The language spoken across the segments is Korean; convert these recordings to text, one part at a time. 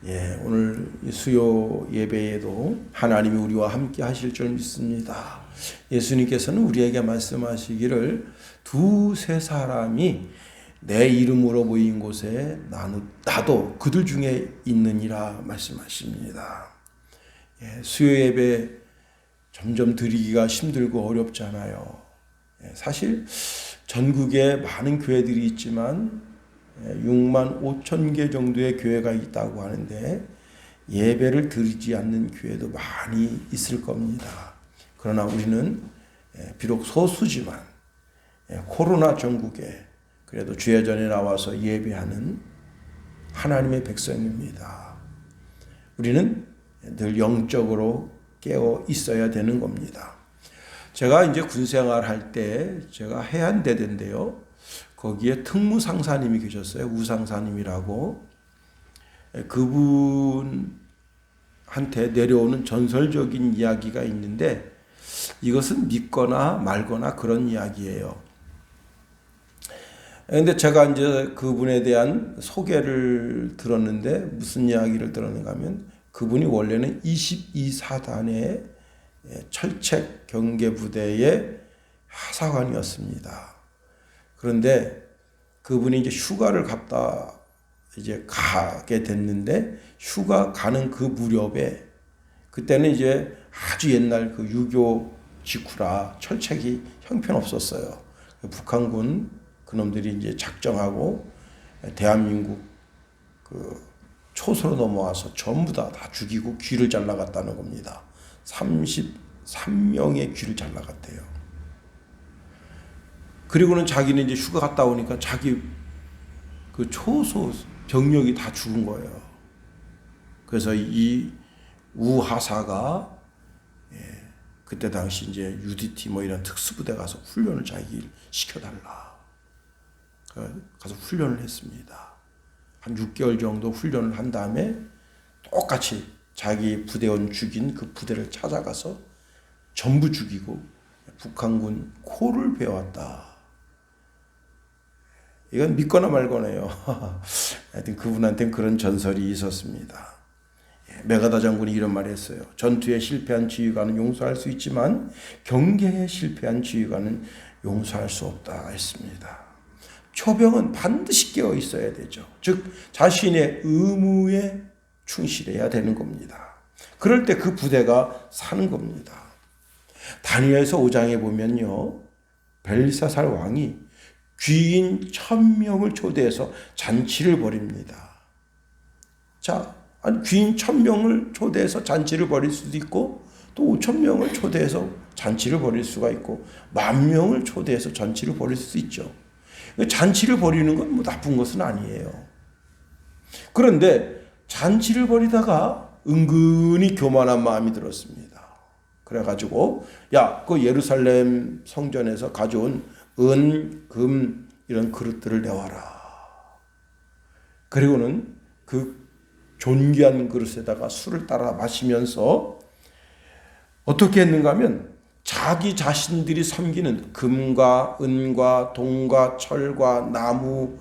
오늘 수요 예배에도 하나님이 우리와 함께 하실 줄 믿습니다. 예수님께서는 우리에게 말씀하시기를 두세 사람이 내 이름으로 모인 곳에 나도 그들 중에 있느니라 말씀하십니다. 수요 예배 점점 드리기가 힘들고 어렵잖아요. 사실 전국에 많은 교회들이 있지만 6만 5천 개 정도의 교회가 있다고 하는데 예배를 드리지 않는 교회도 많이 있을 겁니다. 그러나 우리는 비록 소수지만 코로나 전국에 그래도 주의 전에 나와서 예배하는 하나님의 백성입니다. 우리는 늘 영적으로 깨어 있어야 되는 겁니다. 제가 이제 군생활 할 때 제가 해안대대인데요. 거기에 특무상사님이 계셨어요. 우상사님이라고. 그분한테 내려오는 전설적인 이야기가 있는데 이것은 믿거나 말거나 그런 이야기예요. 근데 제가 이제 그분에 대한 소개를 들었는데 무슨 이야기를 들었는가 하면 그분이 원래는 22사단의 철책 경계부대의 하사관이었습니다. 그런데 그분이 이제 휴가를 갔다 이제 가게 됐는데 휴가 가는 그 무렵에 그때는 이제 아주 옛날 그 유교 직후라 철책이 형편없었어요. 북한군 그놈들이 이제 작정하고 대한민국 그 초소로 넘어와서 전부 다 죽이고 귀를 잘라갔다는 겁니다. 33명의 귀를 잘라갔대요. 그리고는 자기는 이제 휴가 갔다 오니까 자기 그 초소 병력이 다 죽은 거예요. 그래서 이 우하사가 그때 당시 이제 UDT 뭐 이런 특수부대 가서 훈련을 자기 시켜달라. 가서 훈련을 했습니다. 한 6개월 정도 훈련을 한 다음에 똑같이 자기 부대원 죽인 그 부대를 찾아가서 전부 죽이고 북한군 코를 베었다. 이건 믿거나 말거나요. 하여튼 그분한테는 그런 전설이 있었습니다. 메가다 장군이 이런 말을 했어요. 전투에 실패한 지휘관은 용서할 수 있지만 경계에 실패한 지휘관은 용서할 수 없다 했습니다. 초병은 반드시 깨어 있어야 되죠. 즉 자신의 의무에 충실해야 되는 겁니다. 그럴 때 그 부대가 사는 겁니다. 다니엘서 5장에 보면요. 벨사살 왕이 귀인 1000명을 초대해서 잔치를 벌입니다. 자, 귀인 1000명을 초대해서 잔치를 벌일 수도 있고 또 5000명을 초대해서 잔치를 벌일 수가 있고 10,000명을 초대해서 잔치를 벌일 수 있죠. 잔치를 벌이는 건 뭐 나쁜 것은 아니에요. 그런데 잔치를 벌이다가 은근히 교만한 마음이 들었습니다. 그래가지고 그 예루살렘 성전에서 가져온 은, 금 이런 그릇들을 내와라. 그리고는 그 존귀한 그릇에다가 술을 따라 마시면서 어떻게 했는가 하면 자기 자신들이 섬기는 금과 은과 동과 철과 나무,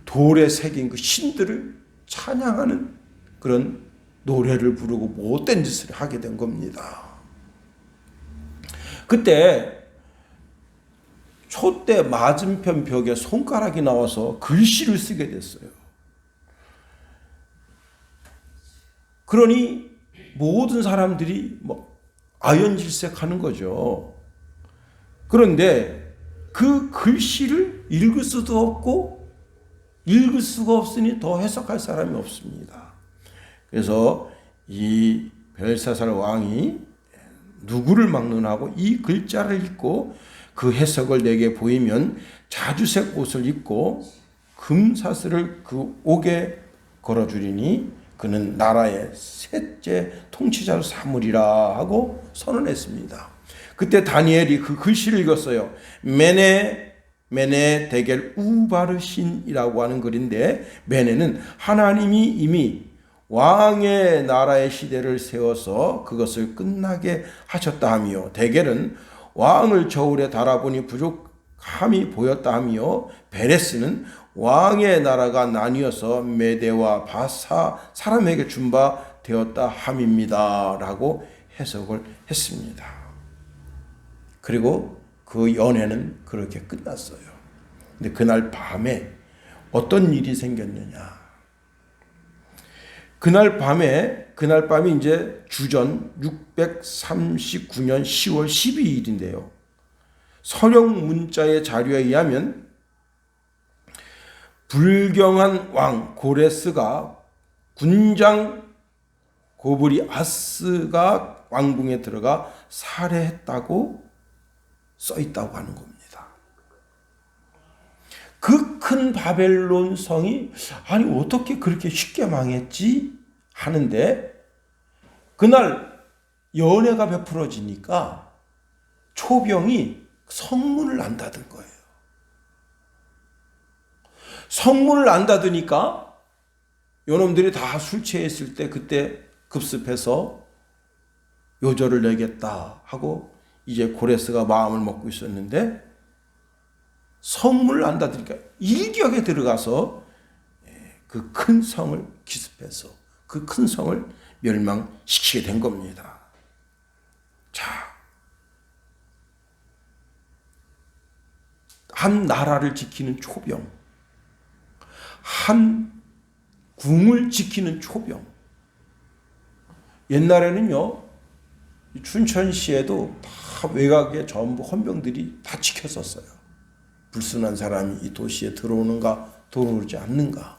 돌에 새긴 그 신들을 찬양하는 그런 노래를 부르고 못된 짓을 하게 된 겁니다. 그때 촛대 맞은편 벽에 손가락이 나와서 글씨를 쓰게 됐어요. 그러니 모든 사람들이 아연질색하는 거죠. 그런데 그 글씨를 읽을 수도 없고 읽을 수가 없으니 더 해석할 사람이 없습니다. 그래서 이 벨사살 왕이 누구를 막론하고 이 글자를 읽고 그 해석을 내게 보이면 자주색 옷을 입고 금사슬을 그 옥에 걸어주리니 그는 나라의 셋째 통치자로 삼으리라 하고 선언했습니다. 그때 다니엘이 그 글씨를 읽었어요. 메네 데겔 우바르신이라고 하는 글인데 메네는 하나님이 이미 왕의 나라의 시대를 세워서 그것을 끝나게 하셨다 하며 데겔은 왕을 저울에 달아보니 부족함이 보였다 하며 베레스는 왕의 나라가 나뉘어서 메대와 바사 사람에게 준 바 되었다 함입니다 라고 해석을 했습니다. 그리고 그 연회는 그렇게 끝났어요. 근데 그날 밤에 어떤 일이 생겼느냐. 그날 밤이 이제 주전 639년 10월 12일인데요. 서령 문자의 자료에 의하면 불경한 왕 고레스가 군장 고브리아스가 왕궁에 들어가 살해했다고 써있다고 하는 겁니다. 그 큰 바벨론 성이 아니 어떻게 그렇게 쉽게 망했지 하는데 그날 연회가 베풀어지니까 초병이 성문을 안 닫은 거예요. 성문을 안 닫으니까 요놈들이 다 술 취했을 때 그때 급습해서 요절을 내겠다 하고 이제 고레스가 마음을 먹고 있었는데 성문을 안 닫으니까 일격에 들어가서 그 큰 성을 기습해서 그 큰 성을 멸망시키게 된 겁니다. 자, 한 나라를 지키는 초병, 한 궁을 지키는 초병. 옛날에는요, 춘천시에도 다 외곽에 전부 헌병들이 다 지켰었어요. 불순한 사람이 이 도시에 들어오는가 들어오지 않는가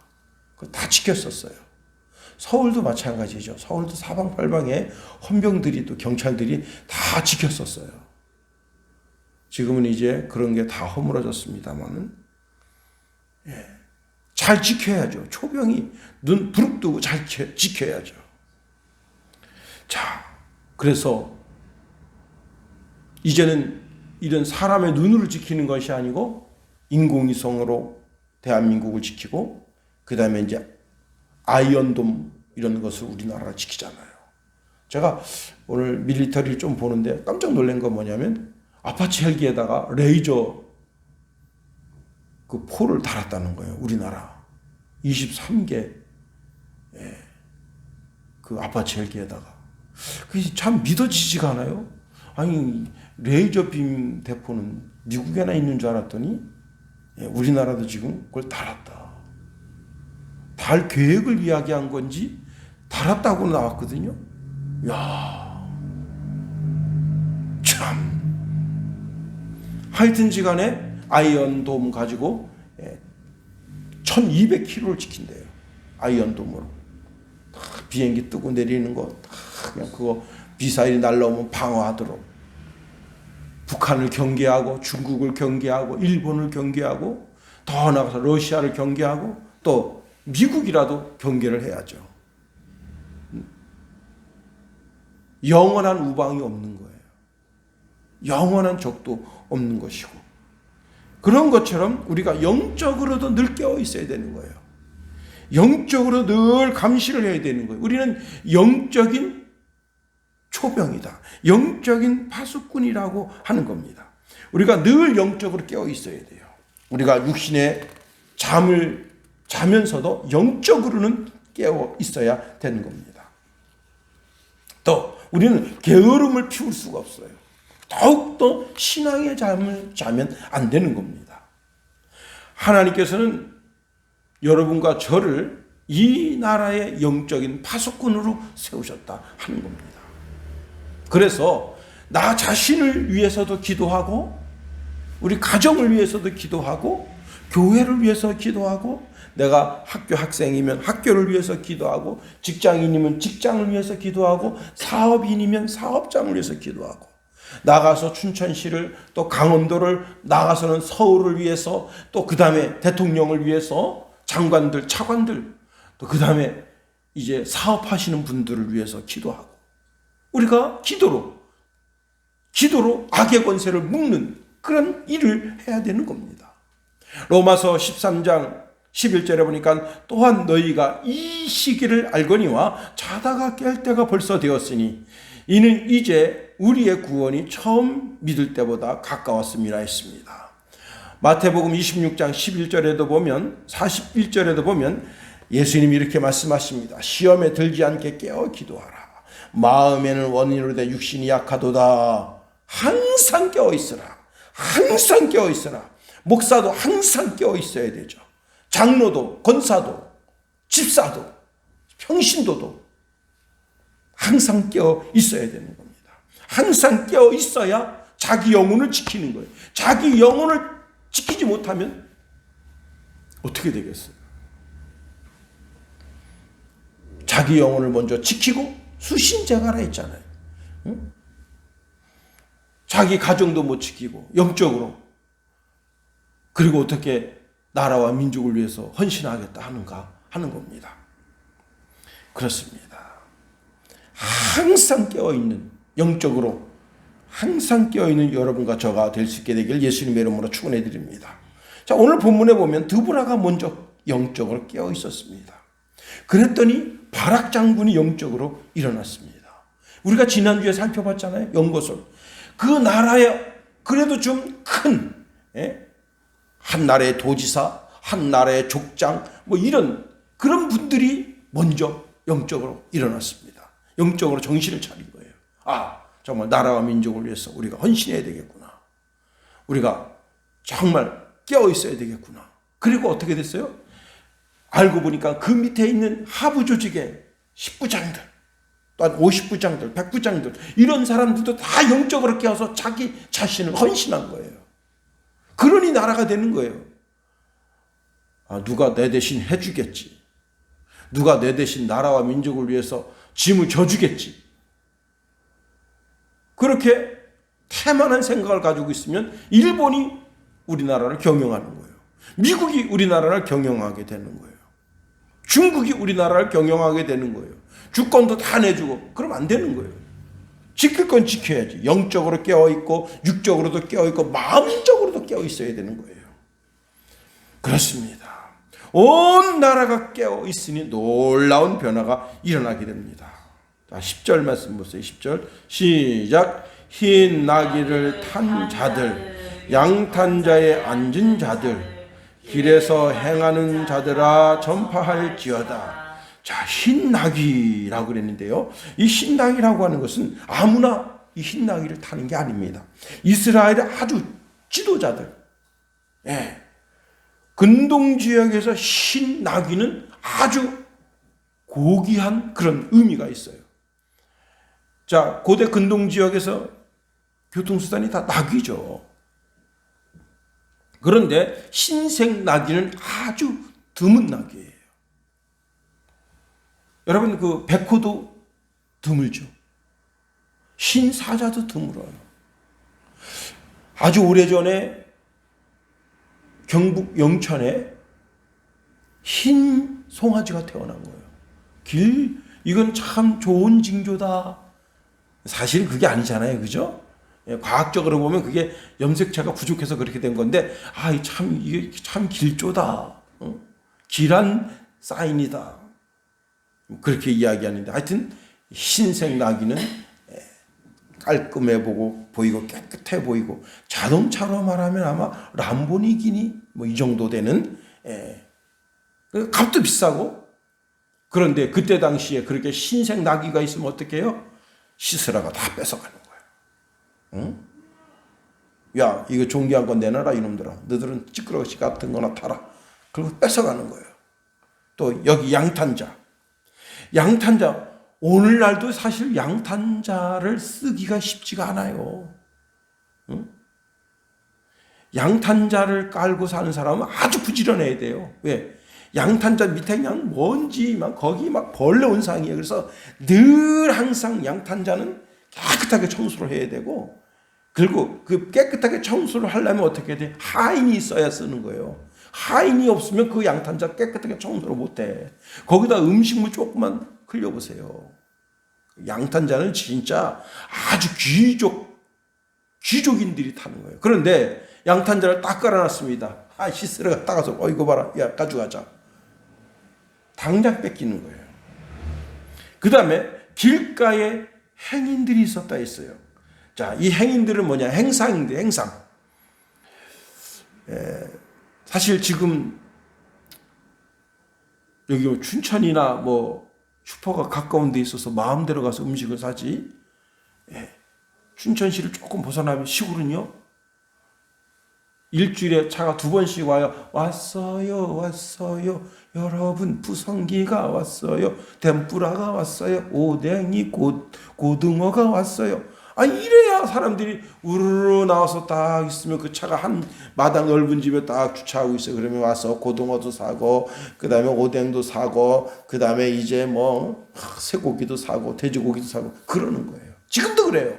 그거 다 지켰었어요. 서울도 마찬가지죠. 서울도 사방팔방에 헌병들이 또 경찰들이 다 지켰었어요. 지금은 이제 그런 게 다 허물어졌습니다만은 잘 지켜야죠. 초병이 눈 부릅뜨고 잘 지켜야죠. 자, 그래서 이제는 이런 사람의 눈을 지키는 것이 아니고 인공위성으로 대한민국을 지키고 그 다음에 이제 아이언돔 이런 것을 우리나라가 지키잖아요. 제가 오늘 밀리터리를 좀 보는데 깜짝 놀란 건 뭐냐면 아파치 헬기에다가 레이저 그 포를 달았다는 거예요. 우리나라 23개 그 아파치 헬기에다가. 그게 참 믿어지지가 않아요. 아니 레이저 빔 대포는 미국에나 있는 줄 알았더니 우리나라도 지금 그걸 달았다. 달 계획을 이야기한 건지 달았다고 나왔거든요. 야, 참. 하여튼지 간에 아이언돔 가지고 1200km를 지킨대요. 아이언돔으로. 비행기 뜨고 내리는 거 그냥 그거 미사일이 날라오면 방어하도록 북한을 경계하고 중국을 경계하고 일본을 경계하고 더 나가서 러시아를 경계하고 또 미국이라도 경계를 해야죠. 영원한 우방이 없는 거예요. 영원한 적도 없는 것이고 그런 것처럼 우리가 영적으로도 늘 깨어 있어야 되는 거예요. 영적으로 늘 감시를 해야 되는 거예요. 우리는 영적인 초병이다. 영적인 파수꾼이라고 하는 겁니다. 우리가 늘 영적으로 깨어 있어야 돼요. 우리가 육신의 잠을 자면서도 영적으로는 깨어 있어야 되는 겁니다. 또 우리는 게으름을 피울 수가 없어요. 더욱더 신앙의 잠을 자면 안 되는 겁니다. 하나님께서는 여러분과 저를 이 나라의 영적인 파수꾼으로 세우셨다 하는 겁니다. 그래서 나 자신을 위해서도 기도하고 우리 가정을 위해서도 기도하고 교회를 위해서 기도하고 내가 학교 학생이면 학교를 위해서 기도하고 직장인이면 직장을 위해서 기도하고 사업인이면 사업장을 위해서 기도하고 나가서 춘천시를 또 강원도를 나가서는 서울을 위해서 또 그 다음에 대통령을 위해서 장관들 차관들 또 그 다음에 이제 사업하시는 분들을 위해서 기도하고 우리가 기도로 악의 권세를 묶는 그런 일을 해야 되는 겁니다. 로마서 13장 11절에 보니까 또한 너희가 이 시기를 알거니와 자다가 깰 때가 벌써 되었으니 이는 이제 우리의 구원이 처음 믿을 때보다 가까웠음이라 했습니다. 마태복음 26장 11절에도 보면 41절에도 보면 예수님이 이렇게 말씀하십니다. 시험에 들지 않게 깨어 기도하라. 마음에는 원인으로 돼 육신이 약하도다. 항상 깨어 있으라. 항상 깨어 있으라. 목사도 항상 깨어 있어야 되죠. 장로도, 권사도, 집사도, 평신도도 항상 깨어 있어야 되는 겁니다. 항상 깨어 있어야 자기 영혼을 지키는 거예요. 자기 영혼을 지키지 못하면 어떻게 되겠어요? 자기 영혼을 먼저 지키고 수신제가라 했잖아요. 응? 자기 가정도 못 지키고 영적으로, 그리고 어떻게 나라와 민족을 위해서 헌신하겠다 하는가 하는 겁니다. 그렇습니다. 항상 깨어있는, 영적으로 항상 깨어있는 여러분과 저가 될 수 있게 되길 예수님의 이름으로 축원해 드립니다. 자, 오늘 본문에 보면 드보라가 먼저 영적으로 깨어 있었습니다. 그랬더니 바락 장군이 영적으로 일어났습니다. 우리가 지난주에 살펴봤잖아요. 연것을. 그 나라에 그래도 좀 큰, 한 나라의 도지사, 한 나라의 족장, 뭐 이런 그런 분들이 먼저 영적으로 일어났습니다. 영적으로 정신을 차린 거예요. 아, 정말 나라와 민족을 위해서 우리가 헌신해야 되겠구나. 우리가 정말 깨어 있어야 되겠구나. 그리고 어떻게 됐어요? 알고 보니까 그 밑에 있는 하부 조직의 10부장들, 또한 50부장들, 100부장들, 이런 사람들도 다 영적으로 깨어서 자기 자신을 헌신한 거예요. 그러니 나라가 되는 거예요. 아, 누가 내 대신 해주겠지. 누가 내 대신 나라와 민족을 위해서 짐을 져주겠지. 그렇게 태만한 생각을 가지고 있으면 일본이 우리나라를 경영하는 거예요. 미국이 우리나라를 경영하게 되는 거예요. 중국이 우리나라를 경영하게 되는 거예요. 주권도 다 내주고. 그럼 안 되는 거예요. 지킬 건 지켜야지. 영적으로 깨어있고 육적으로도 깨어있고 마음적으로도 깨어있어야 되는 거예요. 그렇습니다. 온 나라가 깨어있으니 놀라운 변화가 일어나게 됩니다. 자, 10절 말씀 보세요. 10절 시작. 흰 나귀를 탄 자들, 양탄 자에 앉은 자들, 길에서 행하는 자들아 전파할지어다. 자, 흰 나귀라고 그랬는데요. 이 흰 나귀라고 하는 것은 아무나 이 흰 나귀를 타는 게 아닙니다. 이스라엘의 아주 지도자들, 근동 지역에서 흰 나귀는 아주 고귀한 그런 의미가 있어요. 자, 고대 근동 지역에서 교통수단이 다 나귀죠. 그런데 흰색 나귀는 아주 드문 나귀예요. 여러분, 그 백호도 드물죠. 흰 사자도 드물어요. 아주 오래전에 경북 영천에 흰 송아지가 태어난 거예요. 이건 참 좋은 징조다. 사실 그게 아니잖아요. 그죠? 과학적으로 보면 그게 염색체가 부족해서 그렇게 된 건데, 이게 참 길조다. 길한 사인이다. 그렇게 이야기하는데, 하여튼 흰색 나귀는 깔끔해 보이고 깨끗해 보이고, 자동차로 말하면 아마 람보르기니 뭐 이 정도 되는, 값도 비싸고. 그런데 그때 당시에 그렇게 흰색 나귀가 있으면 어떻게 해요? 시스라가 다 뺏어가는 거예요. 응? 야, 이거 존귀한 건 내놔라 이놈들아. 너희들은 찌끄러기 같은 거나 타라. 그리고 뺏어가는 거예요. 또 여기 양탄자. 오늘날도 사실 양탄자를 쓰기가 쉽지가 않아요. 응? 양탄자를 깔고 사는 사람은 아주 부지런해야 돼요. 왜? 양탄자 밑에 그냥 먼지 거기 벌레 온상이에요. 그래서 늘 항상 양탄자는 깨끗하게 청소를 해야 되고, 그리고 그 깨끗하게 청소를 하려면 어떻게 돼? 하인이 있어야 쓰는 거예요. 하인이 없으면 그 양탄자 깨끗하게 청소를 못해. 거기다 음식물 조금만 흘려보세요. 양탄자는 진짜 아주 귀족인들이 타는 거예요. 그런데 양탄자를 딱 깔아놨습니다. 시스루가 따가서 이거 봐라. 야, 가져가자. 당장 뺏기는 거예요. 그 다음에 길가에 행인들이 있었다 했어요. 자, 이 행인들은 뭐냐? 행상인데, 행상. 사실 지금 여기 춘천이나 뭐 슈퍼가 가까운 데 있어서 마음대로 가서 음식을 사지, 춘천시를 조금 벗어나면 시골은요, 일주일에 차가 2번씩 와요. 왔어요, 왔어요. 여러분, 부성기가 왔어요. 덴뿌라가 왔어요. 오뎅이 고등어가 왔어요. 아니, 이래야 사람들이 우르르 나와서 딱 있으면 그 차가 한 마당 넓은 집에 딱 주차하고 있어요. 그러면 와서 고등어도 사고, 그 다음에 오뎅도 사고, 그 다음에 이제 뭐 쇠고기도 사고, 돼지고기도 사고, 그러는 거예요. 지금도 그래요.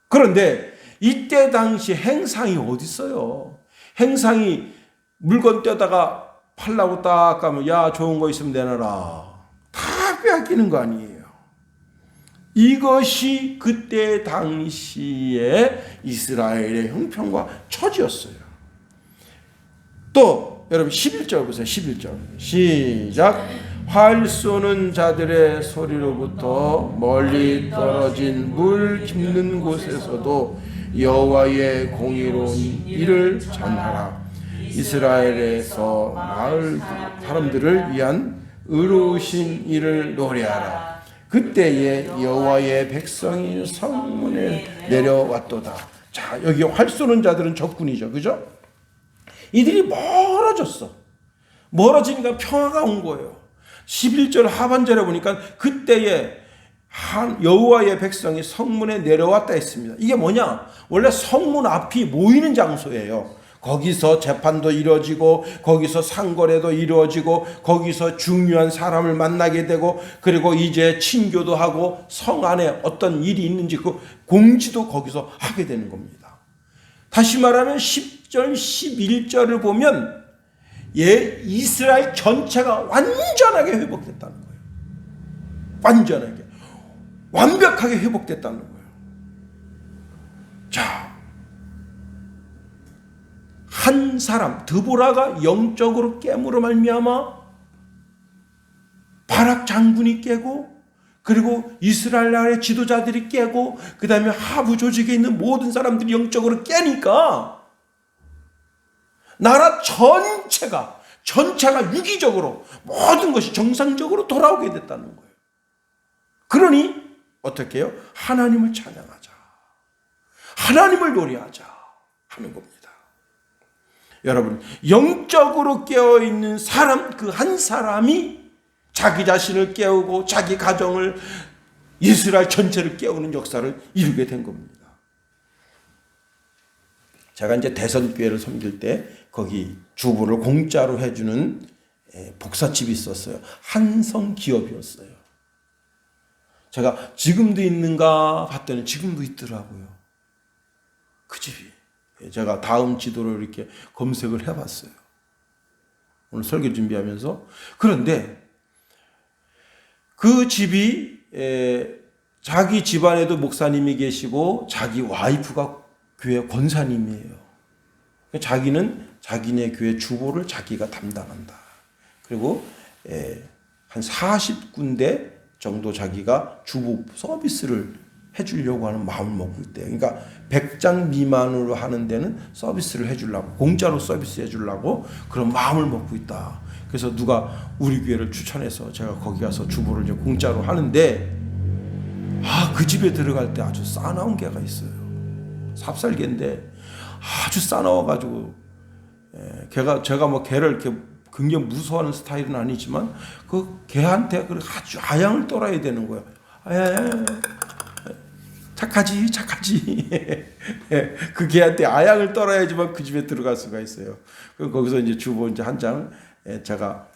그런데 이때 당시 행상이 어디 있어요? 행상이 물건 떼다가 팔라고 딱 가면, 야, 좋은 거 있으면 내놔라. 다 빼앗기는 거 아니에요. 이것이 그때 당시에 이스라엘의 형편과 처지였어요. 또 여러분 11절 보세요. 11절 시작. 활 쏘는 자들의 소리로부터 멀리 떨어진 물 깊는 곳에서도 여호와의 공의로운 일을 전하라. 이스라엘에서 마을 사람들을 위한 의로우신 일을 노래하라. 그때에 여호와의 백성이 성문에 내려왔도다. 자, 여기 활 쏘는 자들은 적군이죠. 그죠? 이들이 멀어졌어. 멀어지니까 평화가 온 거예요. 11절 하반절에 보니까 그때에 여호와의 백성이 성문에 내려왔다 했습니다. 이게 뭐냐? 원래 성문 앞이 모이는 장소예요. 거기서 재판도 이루어지고, 거기서 상거래도 이루어지고, 거기서 중요한 사람을 만나게 되고, 그리고 이제 친교도 하고, 성 안에 어떤 일이 있는지 그 공지도 거기서 하게 되는 겁니다. 다시 말하면 10절, 11절을 보면 이스라엘 전체가 완전하게 회복됐다는 거예요. 완전하게. 완벽하게 회복됐다는 거예요. 자, 한 사람 드보라가 영적으로 깨므로 말미암아 바락 장군이 깨고, 그리고 이스라엘 나라의 지도자들이 깨고, 그 다음에 하부 조직에 있는 모든 사람들이 영적으로 깨니까 나라 전체가 유기적으로 모든 것이 정상적으로 돌아오게 됐다는 거예요. 그러니 어떻게 해요? 하나님을 찬양하자, 하나님을 노래하자 하는 겁니다. 여러분, 영적으로 깨어있는 사람 그 한 사람이 자기 자신을 깨우고 자기 가정을, 이스라엘 전체를 깨우는 역사를 이루게 된 겁니다. 제가 이제 대선교회를 섬길 때 거기 주부를 공짜로 해주는 복사집이 있었어요. 한성 기업이었어요. 제가 지금도 있는가 봤더니 지금도 있더라고요. 그 집이. 제가 다음 지도를 이렇게 검색을 해봤어요. 오늘 설교 준비하면서. 그런데 그 집이 자기 집안에도 목사님이 계시고 자기 와이프가 교회 권사님이에요. 자기는 자기네 교회 주보를 자기가 담당한다. 그리고 한 40군데 정도 자기가 주보 서비스를 해주려고 하는 마음을 먹고 있대요. 그러니까 100장 미만으로 하는 데는 서비스를 해주려고, 공짜로 서비스 해주려고 그런 마음을 먹고 있다. 그래서 누가 우리 교회를 추천해서 제가 거기 가서 주보를 이제 공짜로 하는데, 그 집에 들어갈 때 아주 싸나운 개가 있어요. 삽살개인데 아주 싸나워가지고, 제가 뭐 개를 이렇게 굉장히 무서워하는 스타일은 아니지만 그 개한테 아주 아양을 떨어야 되는 거예요. 착하지. 그 개한테 아양을 떨어야지만 그 집에 들어갈 수가 있어요. 그럼 거기서 이제 주보 이제 한 장 제가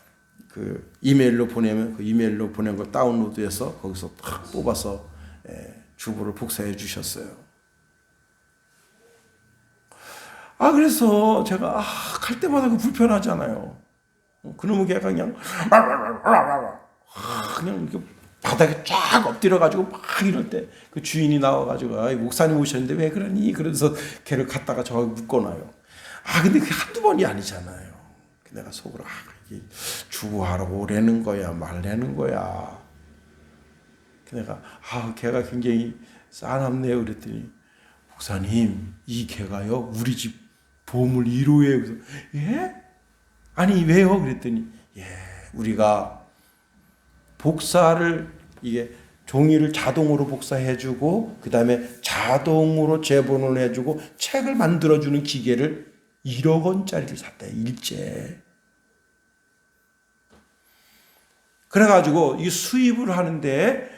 그 이메일로 보내면 그 이메일로 보낸 걸 다운로드해서 거기서 팍 뽑아서 주보를 복사해 주셨어요. 그래서 제가 갈 때마다 그 불편하잖아요. 그놈의 개가 그냥 이렇게 바닥에 쫙 엎드려가지고 막 이럴 때 그 주인이 나와가지고 목사님 오셨는데 왜 그러니? 그래서 걔를 갖다가 저기 묶어놔요. 근데 그게 한두 번이 아니잖아요. 내가 속으로 이게 주부하러 오라는 거야 말라는 거야. 내가 걔가 굉장히 싸납네요. 그랬더니 목사님, 이 개가요 우리 집 보물 1호에. 그래서 예? 아니 왜요? 그랬더니 우리가 복사를 이게 종이를 자동으로 복사해주고 그 다음에 자동으로 재본을 해주고 책을 만들어주는 기계를 1억 원짜리를 샀대. 일제. 그래가지고 이 수입을 하는데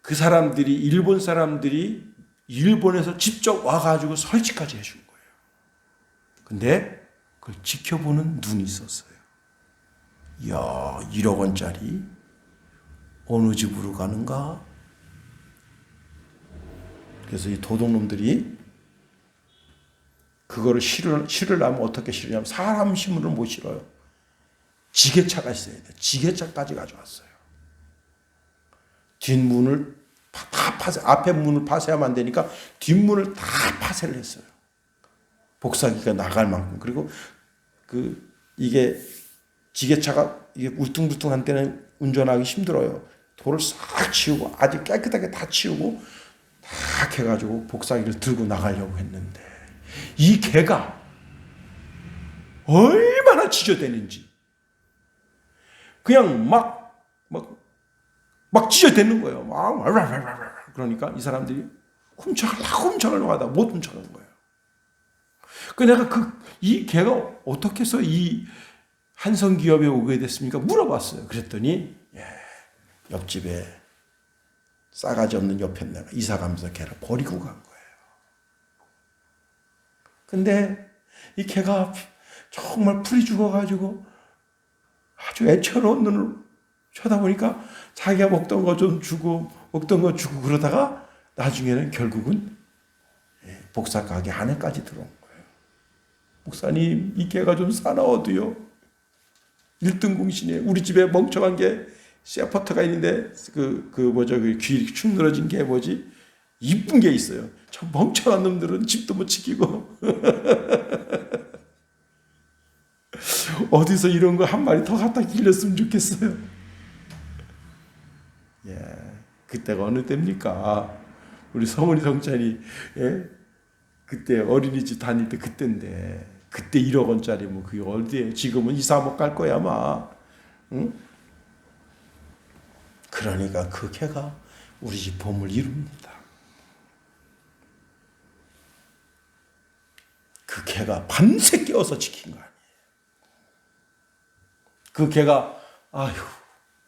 그 사람들이 일본 사람들이 일본에서 직접 와가지고 설치까지 해준 거예요. 근데 그걸 지켜보는 눈이 있었어요. 이야, 1억 원짜리 어느 집으로 가는가? 그래서 이 도둑놈들이 그거를 실으려면 어떻게 실으냐면 사람 힘으로는 못 실어요. 지게차가 있어야 돼. 지게차까지 가져왔어요. 뒷문을 다 파쇄, 앞에 문을 파쇄하면 안 되니까 뒷문을 다 파쇄를 했어요. 복사기가 나갈 만큼. 그리고 이게 지게차가 이게 울퉁불퉁한 때는 운전하기 힘들어요. 돌을 싹 치우고 아주 깨끗하게 다 치우고 다 해가지고 복사기를 들고 나가려고 했는데 이 개가 얼마나 지저대는지 그냥 막 찢어대는 거예요. 그러니까 이 사람들이 훔쳐가려고 하다 못 훔쳐간 거예요. 그 내가 이 개가 어떻게 해서 이 한성기업에 오게 됐습니까? 물어봤어요. 그랬더니 옆집에 싸가지 없는 옆에 내가 이사 가면서 걔를 버리고 간 거예요. 근데 이 개가 정말 풀이 죽어가지고 아주 애처로운 눈을 쳐다보니까 자기가 먹던 거 좀 주고 먹던 거 주고 그러다가 나중에는 결국은 복사 가게 안에까지 들어온 거예요. 목사님, 이 개가 좀 사나워도요. 1등 공신에 우리 집에 멍청한 게 셰퍼트가 있는데 귀 이렇게 축 늘어진 게 뭐지? 이쁜 게 있어요. 저 멍청한 놈들은 집도 못 지키고 어디서 이런 거 한 마리 더 갖다 길렀으면 좋겠어요. 그때가 어느 때입니까? 우리 성훈이 성찬이 그때 어린이집 다닐 때 그때인데 그때 1억 원짜리 뭐 그게 어디에 지금은 2, 3억 갈 거야 아마. 응? 그러니까 그 개가 우리 집 보물 이룹니다. 그 개가 밤새 깨워서 지킨 거 아니에요. 그 개가 아휴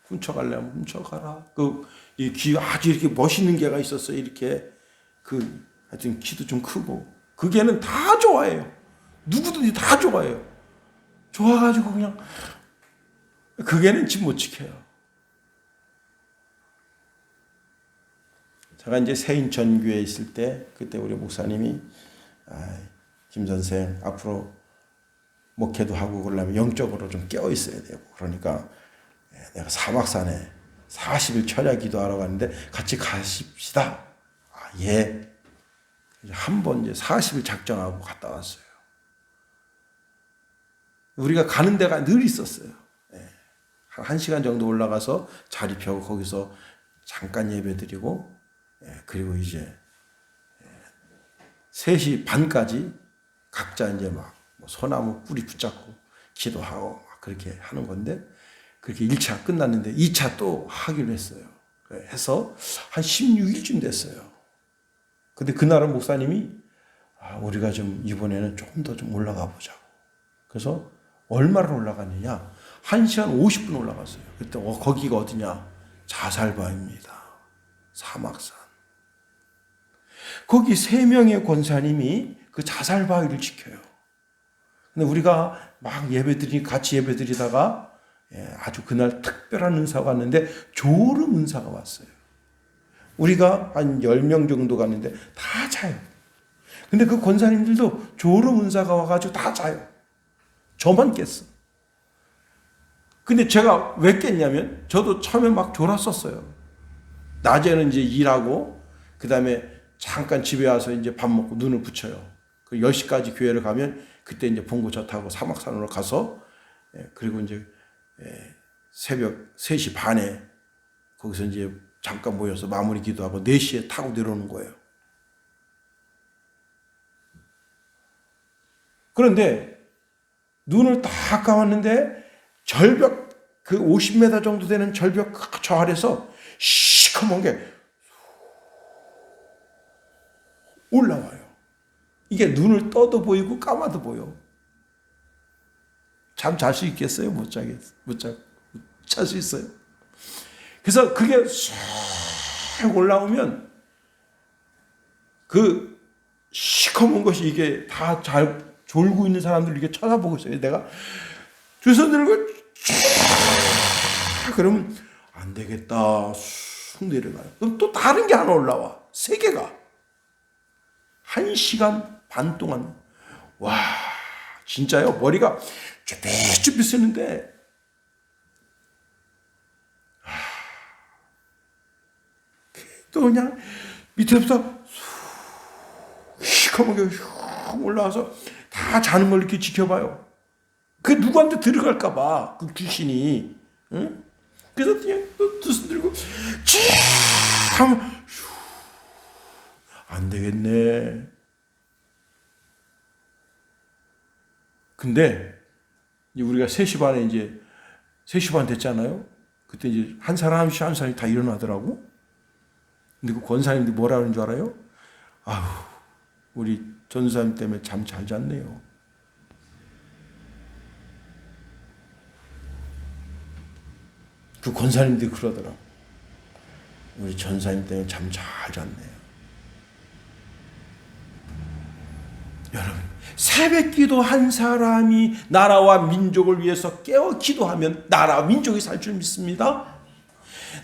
훔쳐가려면 훔쳐가라. 이 귀 아주 이렇게 멋있는 개가 있었어요. 이렇게 하여튼 키도 좀 크고 그 개는 다 좋아해요. 누구든지 다 좋아해요. 좋아가지고 그냥 그 개는 집 못 지켜요. 제가 이제 세인전교에 있을 때 그때 우리 목사님이 김 선생 앞으로 목회도 하고 그러려면 영적으로 좀 깨어 있어야 되고 그러니까 내가 사막산에 40일 철야 기도하러 갔는데 같이 가십시다. 예. 한 번 이제 40일 작정하고 갔다 왔어요. 우리가 가는 데가 늘 있었어요. 한 1시간 정도 올라가서 자리 펴고 거기서 잠깐 예배 드리고 그리고 이제 3시 반까지 각자 이제 막 소나무 뿌리 붙잡고 기도하고 막 그렇게 하는 건데 그렇게 1차 끝났는데 2차 또 하기로 했어요. 해서 한 16일쯤 됐어요. 근데 그날은 목사님이 우리가 좀 이번에는 조금 더 좀 올라가 보자고. 그래서 얼마를 올라갔느냐? 1시간 50분 올라갔어요. 그때 거기가 어디냐? 자살바입니다. 사막산. 거기 3명의 권사님이 그 자살바위를 지켜요. 근데 우리가 막 같이 예배 드리다가 아주 그날 특별한 은사가 왔는데 조름 은사가 왔어요. 우리가 한 10명 정도 갔는데 다 자요. 근데 그 권사님들도 조름 은사가 와가지고 다 자요. 저만 깼어. 근데 제가 왜 깼냐면 저도 처음에 막 졸았었어요. 낮에는 이제 일하고 그 다음에 잠깐 집에 와서 이제 밥 먹고 눈을 붙여요. 10시까지 교회를 가면 그때 이제 봉고차 타고 사막산으로 가서 그리고 이제 새벽 3시 반에 거기서 이제 잠깐 모여서 마무리 기도하고 4시에 타고 내려오는 거예요. 그런데 눈을 다 감았는데 절벽 그 50m 정도 되는 절벽 저 아래서 시커먼 게 올라와요. 이게 눈을 떠도 보이고 감아도 보여. 잠 잘 수 있겠어요? 못 잘 수 있어요? 그래서 그게 쫙 올라오면 그 시커먼 것이 이게 다 잘 졸고 있는 사람들 이렇게 쳐다보고 있어요. 내가 두 손 들고 쫙 그러면 안 되겠다. 쑥 내려가요. 그럼 또 다른 게 하나 올라와. 세 개가. 1시간 반 동안. 와, 진짜요? 머리가 쭈뼛쭈뼛 쓰는데 또 그냥 밑에부터 시커멓게 슉 올라와서 다 자는 걸 이렇게 지켜봐요. 그 누구한테 들어갈까봐 그 귀신이. 응? 그래서 그냥 두 손 들고 쫙 하면 안 되겠네. 근데 우리가 3시 반에 이제 3시 반 됐잖아요. 그때 이제 한 사람씩 다 일어나더라고. 근데 그 권사님들이 뭐라 그러는 줄 알아요? 아우, 우리 전사님 때문에 잠 잘 잤네요. 그 권사님들이 그러더라고. 우리 전사님 때문에 잠 잘 잤네요. 여러분, 새벽 기도한 사람이 나라와 민족을 위해서 깨어 기도하면 나라와 민족이 살 줄 믿습니다.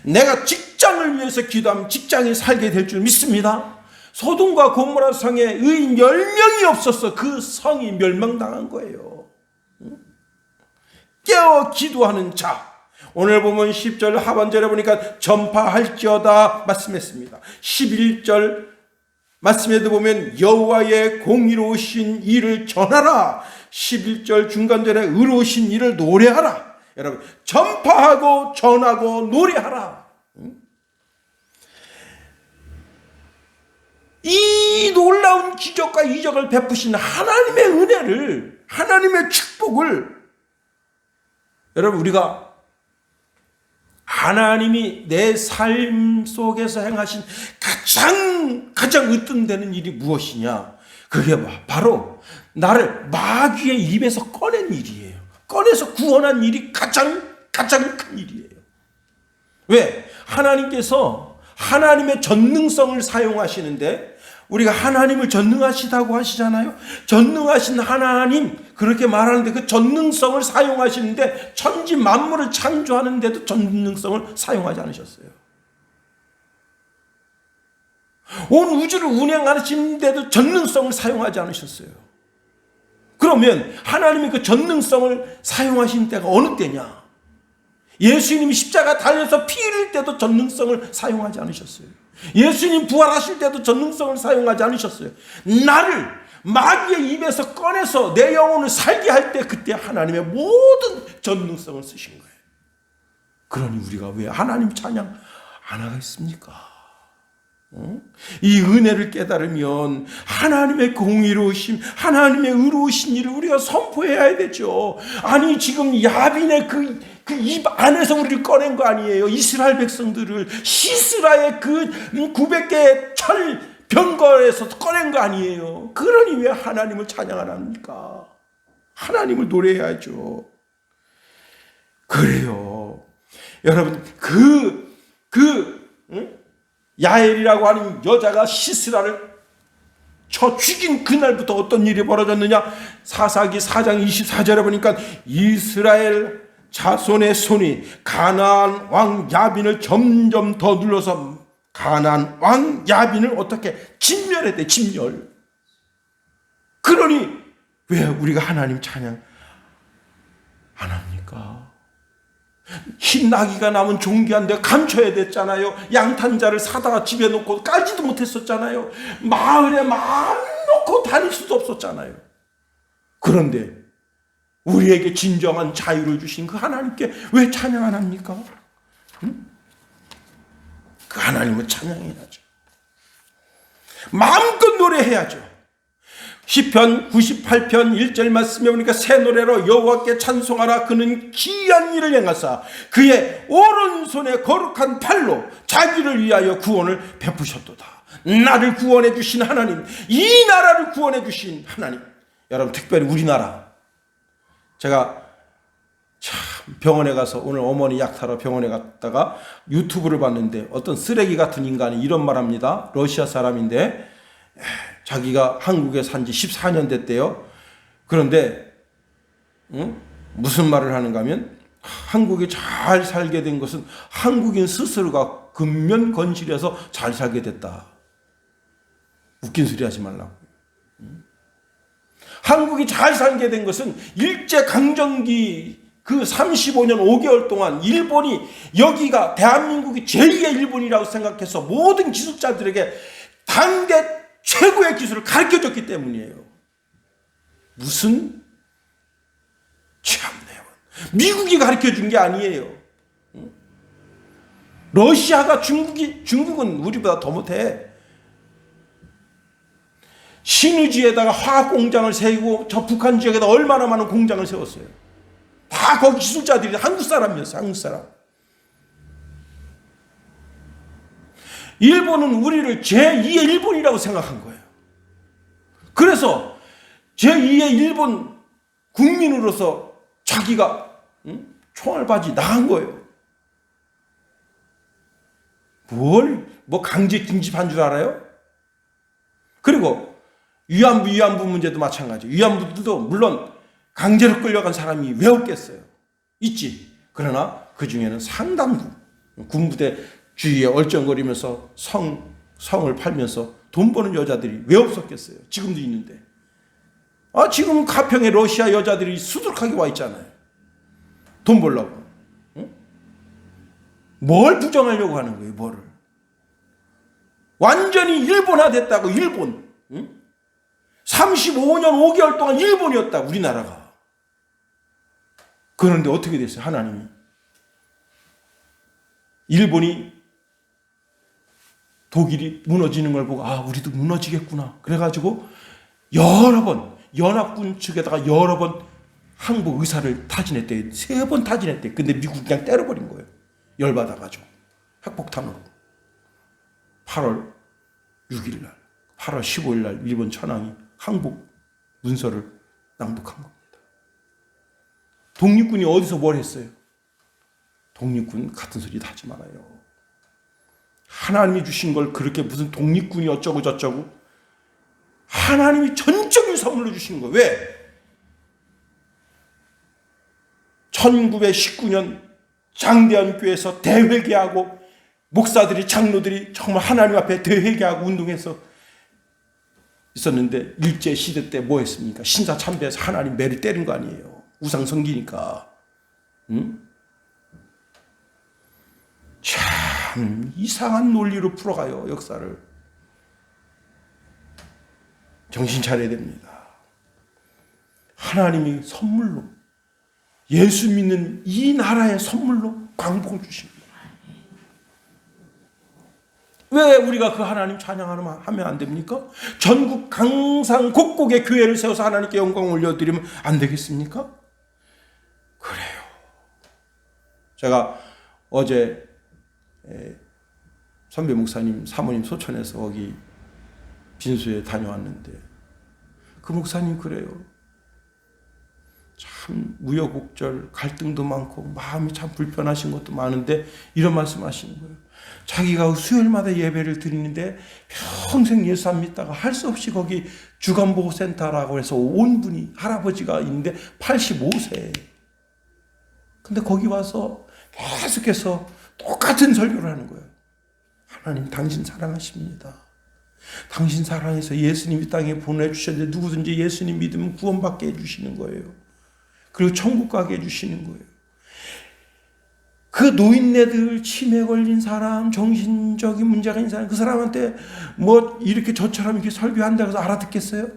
내가 직장을 위해서 기도하면 직장이 살게 될 줄 믿습니다. 소돔과 고모라 성에 의인 10명이 없어서 그 성이 멸망당한 거예요. 깨어 기도하는 자. 오늘 보면 10절 하반절에 보니까 전파할지어다 말씀했습니다. 11절 말씀에도 보면 여호와의 공의로우신 일을 전하라. 11절 중간절에 의로우신 일을 노래하라. 여러분, 전파하고 전하고 노래하라. 이 놀라운 기적과 이적을 베푸신 하나님의 은혜를, 하나님의 축복을, 여러분, 우리가 하나님이 내 삶 속에서 행하신 가장 으뜸되는 일이 무엇이냐? 그게 바로 나를 마귀의 입에서 꺼낸 일이에요. 꺼내서 구원한 일이 가장 큰 일이에요. 왜? 하나님께서 하나님의 전능성을 사용하시는데, 우리가 하나님을 전능하시다고 하시잖아요. 전능하신 하나님 그렇게 말하는데 그 전능성을 사용하시는데 천지 만물을 창조하는데도 전능성을 사용하지 않으셨어요. 온 우주를 운행하시는데도 전능성을 사용하지 않으셨어요. 그러면 하나님이 그 전능성을 사용하신 때가 어느 때냐? 예수님이 십자가 달려서 피 흘릴 때도 전능성을 사용하지 않으셨어요. 예수님 부활하실 때도 전능성을 사용하지 않으셨어요. 나를 마귀의 입에서 꺼내서 내 영혼을 살게 할 때 그때 하나님의 모든 전능성을 쓰신 거예요. 그러니 우리가 왜 하나님 찬양 안 하겠습니까? 이 은혜를 깨달으면 하나님의 공의로우심, 하나님의 의로우신 일을 우리가 선포해야 되죠. 아니 지금 야빈의 그 입 안에서 우리를 꺼낸 거 아니에요. 이스라엘 백성들을 시스라의 그 900개의 철 병거에서 꺼낸 거 아니에요. 그러니 왜 하나님을 찬양 안 합니까? 하나님을 노래해야죠. 그래요. 여러분 야엘이라고 하는 여자가 시스라를 쳐 죽인 그날부터 어떤 일이 벌어졌느냐? 사사기 4장 24절에 보니까 이스라엘 자손의 손이 가나안 왕 야빈을 점점 더 눌러서 가나안 왕 야빈을 어떻게 진멸했대. 진멸. 그러니 왜 우리가 하나님 찬양 안 합니까? 흰 나귀가 남은 종기한데 감춰야 됐잖아요. 양탄자를 사다가 집에 놓고 깔지도 못했었잖아요. 마을에 마음 놓고 다닐 수도 없었잖아요. 그런데 우리에게 진정한 자유를 주신 그 하나님께 왜 찬양 안 합니까? 그 하나님을 찬양해야죠. 마음껏 노래해야죠. 시편 98편 1절 말씀에 보니까 새 노래로 여호와께 찬송하라. 그는 기이한 일을 행하사 그의 오른손에 거룩한 팔로 자기를 위하여 구원을 베푸셨도다. 나를 구원해 주신 하나님, 이 나라를 구원해 주신 하나님. 여러분, 특별히 우리나라, 제가 참 병원에 가서 오늘 어머니 약사로 병원에 갔다가 유튜브를 봤는데 어떤 쓰레기 같은 인간이 이런 말합니다. 러시아 사람인데 자기가 한국에 산 지 14년 됐대요. 그런데 무슨 말을 하는가 하면 한국에 잘 살게 된 것은 한국인 스스로가 근면건실해서 잘 살게 됐다. 웃긴 소리 하지 말라고. 한국이 잘 살게 된 것은 일제강점기 그 35년 5개월 동안 일본이 여기가 대한민국이 제2의 일본이라고 생각해서 모든 기술자들에게 당대 최고의 기술을 가르쳐줬기 때문이에요. 무슨 참네요. 미국이 가르쳐준 게 아니에요. 러시아가 중국은 우리보다 더 못해. 신의지에다가 화학 공장을 세우고 저 북한 지역에다 얼마나 많은 공장을 세웠어요. 다 거기 기술자들이 한국 사람이었어요. 한국 사람. 일본은 우리를 제2의 일본이라고 생각한 거예요. 그래서 제2의 일본 국민으로서 자기가 총알바지 나간 거예요. 뭐 강제 징집한 줄 알아요? 그리고 위안부 문제도 마찬가지. 위안부들도 물론 강제로 끌려간 사람이 왜 없겠어요? 있지. 그러나 그 중에는 상당부 군부대 주위에 얼쩡거리면서 성을 팔면서 돈 버는 여자들이 왜 없었겠어요? 지금도 있는데. 지금 가평에 러시아 여자들이 수두룩하게 와 있잖아요. 돈 벌려고. 응? 뭘 부정하려고 하는 거예요, 뭐를. 완전히 일본화 됐다고, 일본. 응? 35년 5개월 동안 일본이었다, 우리나라가. 그런데 어떻게 됐어요, 하나님이? 일본이 독일이 무너지는 걸 보고 우리도 무너지겠구나. 그래가지고 여러 번 연합군 측에다가 여러 번 항복 의사를 타진했대. 3번 타진했대. 근데 미국이 그냥 때려버린 거예요. 열받아가지고 핵폭탄으로. 8월 6일 날 8월 15일 날 일본 천황이 항복 문서를 낭독한 겁니다. 독립군이 어디서 뭘 했어요? 독립군 같은 소리 하지 말아요. 하나님이 주신 걸 그렇게 무슨 독립군이 어쩌고 저쩌고. 하나님이 전적인 선물로 주신 거예요. 왜? 1919년 장대한 교회에서 대회개하고 목사들이 장로들이 정말 하나님 앞에 대회개하고 운동해서 있었는데 일제 시대 때 뭐 했습니까? 신사 참배해서 하나님 매를 때린 거 아니에요. 우상 섬기니까. 응? 참 이상한 논리로 풀어가요, 역사를. 정신 차려야 됩니다. 하나님이 선물로, 예수 믿는 이 나라의 선물로 광복을 주십니다. 왜 우리가 그 하나님 찬양하면 안 됩니까? 전국 강산 곳곳에 교회를 세워서 하나님께 영광을 올려드리면 안 되겠습니까? 그래요. 제가 어제 선배 목사님 사모님 소천에서 거기 빈소에 다녀왔는데 그 목사님 그래요. 참 우여곡절 갈등도 많고 마음이 참 불편하신 것도 많은데 이런 말씀 하시는 거예요. 자기가 수요일마다 예배를 드리는데 평생 예수 안 믿다가 할 수 없이 거기 주간보호센터라고 해서 온 분이 할아버지가 있는데 85세. 근데 거기 와서 계속해서 똑같은 설교를 하는 거예요. 하나님 당신 사랑하십니다. 당신 사랑해서 예수님 이 땅에 보내주셨는데 누구든지 예수님 믿으면 구원받게 해주시는 거예요. 그리고 천국 가게 해주시는 거예요. 그 노인네들, 치매 걸린 사람, 정신적인 문제가 있는 사람, 그 사람한테 뭐 이렇게 저처럼 이렇게 설교한다고 해서 알아듣겠어요?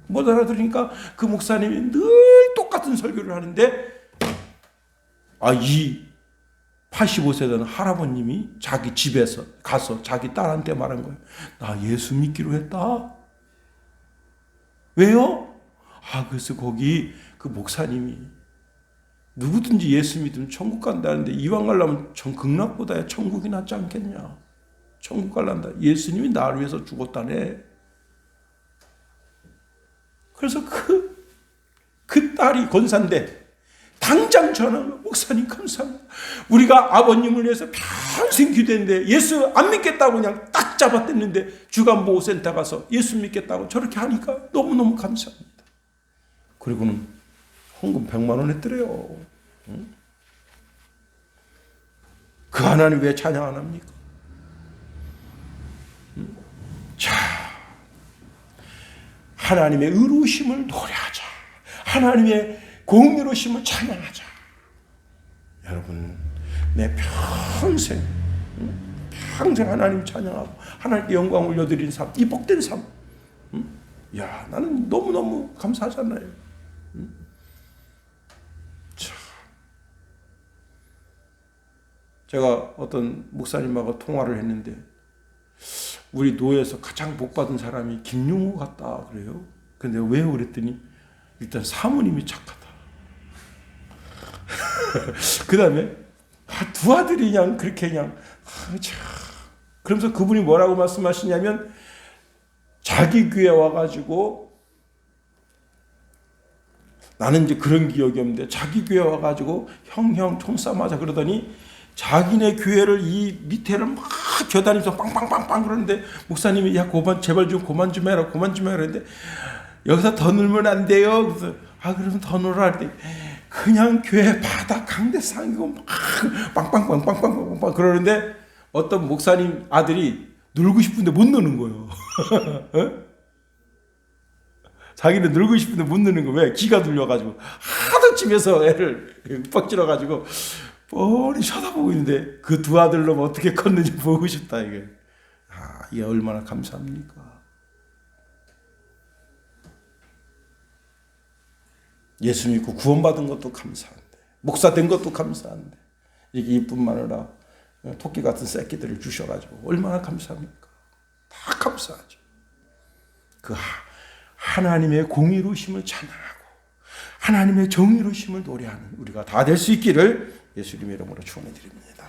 못 알아들으니까 그 목사님이 늘 똑같은 설교를 하는데 이 85세 된 할아버님이 자기 집에서 가서 자기 딸한테 말한 거예요. 나 예수 믿기로 했다. 왜요? 그래서 거기 그 목사님이 누구든지 예수 믿으면 천국 간다는데 이왕 가려면 극락보다 천국이 낫지 않겠냐. 천국 갈란다. 예수님이 나를 위해서 죽었다네. 그래서 그 딸이 권사인데 당장 전화로 목사님 감사합니다. 우리가 아버님을 위해서 평생 기도했는데 예수 안 믿겠다고 그냥 딱 잡아댔는데 주간보호센터 가서 예수 믿겠다고 저렇게 하니까 너무너무 감사합니다. 그리고는 헌금 100만 원 했더래요. 그 하나님 왜 찬양 안 합니까? 자, 하나님의 의로우심을 노래하자. 하나님의 공의로우심을 찬양하자. 여러분, 내 평생 하나님 찬양하고 하나님께 영광 올려드린 삶, 이 복된 삶. 야, 나는 너무너무 감사하잖아요. 자, 제가 어떤 목사님하고 통화를 했는데 우리 노예에서 가장 복받은 사람이 김용호 같다 그래요. 근데 왜 그랬더니 일단 사모님이 착하다. 그 다음에 두 아들이 그냥 그렇게 그냥 그러면서 그분이 뭐라고 말씀하시냐면 자기 교회 와가지고 나는 이제 그런 기억이 없는데 자기 교회 와가지고 형 총싸움하자 그러더니 자기네 교회를 이 밑에를 막 겨다니면서 빵빵빵빵 그러는데 목사님이 야 제발 좀 그만 좀 해라 그러는데 여기서 더 놀면 안 돼요. 그래서 그러면 더 놀아 할 때 그냥 교회 바닥 강대 상이고 막 빵빵빵빵빵빵 그러는데 어떤 목사님 아들이 놀고 싶은데 못 노는 거예요. 자기는 놀고 싶은데 못 노는 거 왜? 기가 눌려가지고 하도 집에서 애를 뻑질러가지고 뻔히 쳐다보고 있는데 그 두 아들로 어떻게 컸는지 보고 싶다 이게. 이게 얼마나 감사합니까? 예수 믿고 구원받은 것도 감사한데 목사 된 것도 감사한데 이게 이쁜 마누라 토끼 같은 새끼들을 주셔가지고 얼마나 감사합니까? 다 감사하죠. 그 하나님의 공의로우심을 찬양하고 하나님의 정의로우심을 노래하는 우리가 다 될 수 있기를 예수님의 이름으로 축원해드립니다.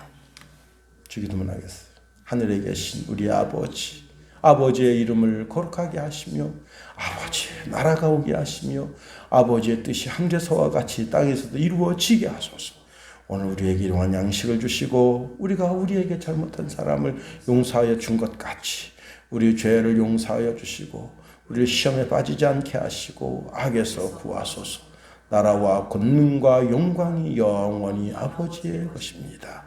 주기도문 하겠습니다. 하늘에 계신 우리 아버지, 아버지의 이름을 거룩하게 하시며 아버지의 나라가 오게 하시며 아버지의 뜻이 하늘에서와 같이 땅에서도 이루어지게 하소서. 오늘 우리에게 일용할 양식을 주시고 우리가 우리에게 잘못한 사람을 용서하여 준 것 같이 우리 죄를 용서하여 주시고 우리를 시험에 빠지지 않게 하시고 악에서 구하소서. 나라와 권능과 영광이 영원히 아버지의 것입니다.